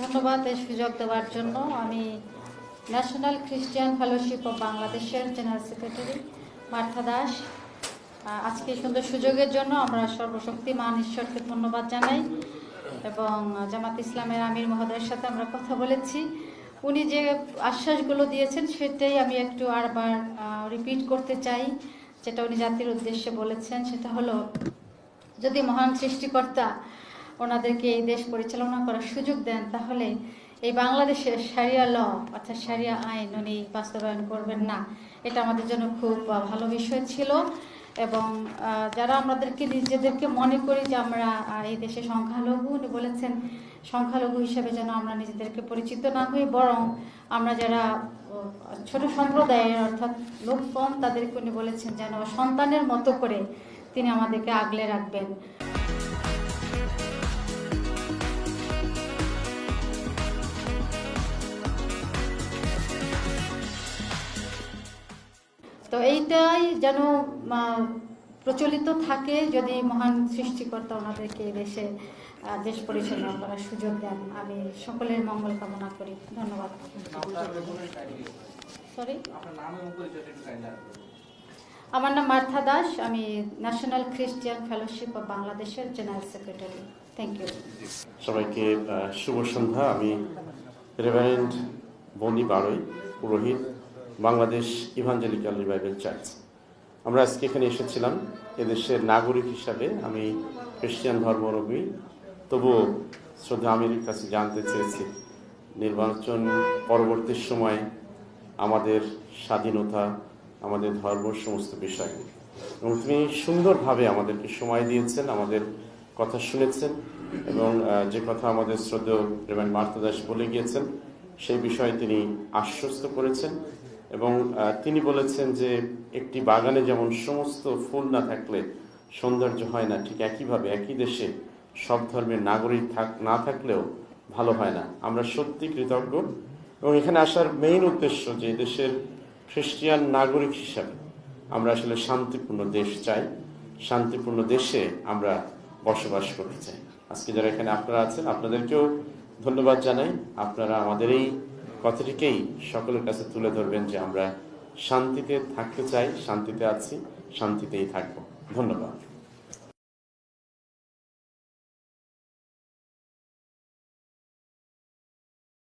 ধন্যবাদ এই সুযোগ দেওয়ার জন্য। আমি ন্যাশনাল খ্রিস্টিয়ান ফেলোশিপ অব বাংলাদেশের জেনারেল সেক্রেটারি মার্থা দাস। আজকে এই সুন্দর সুযোগের জন্য আমরা সর্বশক্তিমান ঈশ্বরকে ধন্যবাদ জানাই এবং জামাত ইসলামের আমির মহোদয়ের সাথে আমরা কথা বলেছি। উনি যে আশ্বাসগুলো দিয়েছেন সেটাই আমি একটু আরবার রিপিট করতে চাই। যেটা উনি জাতির উদ্দেশ্যে বলেছেন সেটা হলো, যদি মহান সৃষ্টিকর্তা ওনাদেরকে এই দেশ পরিচালনা করার সুযোগ দেন, তাহলে এই বাংলাদেশের শারিয়া ল অর্থাৎ শারিয়া আইন উনি বাস্তবায়ন করবেন না। এটা আমাদের জন্য খুব ভালো বিষয় ছিল। এবং যারা আমাদেরকে নিজেদেরকে মনে করি যে আমরা এই দেশে সংখ্যালঘু, উনি বলেছেন সংখ্যালঘু হিসেবে যেন আমরা নিজেদেরকে পরিচিত না হই, বরং আমরা যারা ছোট সম্প্রদায়ের অর্থাৎ লোক কম তাদেরকে উনি বলেছেন যেন সন্তানের মতো করে তিনি আমাদেরকে আগলে রাখবেন। তো এইটাই যেন প্রচলিত থাকে, যদি মহান সৃষ্টিকর্তা ওনাদেরকে দেশে দেশ পরিচালনা করার সুযোগ দেন। আমি সকলের মঙ্গল কামনা করি। ধন্যবাদ। সরি, আমার নাম মার্থা দাস। আমি ন্যাশনাল খ্রিস্টিয়ান ফেলোশিপ অব বাংলাদেশের জেনারেল সেক্রেটারি। Thank you. সবাইকে শুভ সন্ধ্যা। আমি রেভারেন্ড বনি বারই, পুরোহিত, বাংলাদেশ ইভাঞ্জেলিক্যাল রিভাইভাল চার্চ। আমরা আজকে এখানে এসেছিলাম এদেশের নাগরিক হিসাবে। আমি খ্রিস্টান ধর্মাবলম্বী, তবুও শ্রদ্ধা আমিরের কাছে জানতে চেয়েছি নির্বাচন পরবর্তী সময় আমাদের স্বাধীনতা, আমাদের ধর্ম, সমস্ত বিষয়। এবং তিনি সুন্দরভাবে আমাদেরকে সময় দিয়েছেন, আমাদের কথা শুনেছেন এবং যে কথা আমাদের শ্রদ্ধেয় রেভারেন্ড মার্থা দাস বলে গিয়েছেন সেই বিষয়ে তিনি আশ্বস্ত করেছেন। এবং তিনি বলেছেন যে একটি বাগানে যেমন সমস্ত ফুল না থাকলে সৌন্দর্য হয় না, ঠিক একইভাবে একই দেশে সব ধর্মের নাগরিক না থাকলেও ভালো হয় না। আমরা সত্যি কৃতজ্ঞ এবং এখানে আসার মেইন উদ্দেশ্য যে দেশের খ্রিস্টিয়ান নাগরিক হিসাবে আমরা আসলে শান্তিপূর্ণ দেশ চাই, শান্তিপূর্ণ দেশে আমরা বসবাস করতে চাই। আজকে যারা এখানে আপনারা আছেন আপনাদেরকেও ধন্যবাদ জানাই। আপনারা আমাদের এই কথাটিকেই সকলের কাছে তুলে ধরবেন যে আমরা শান্তিতে থাকতে চাই, শান্তিতে আছি, শান্তিতেই থাকবো। ধন্যবাদ।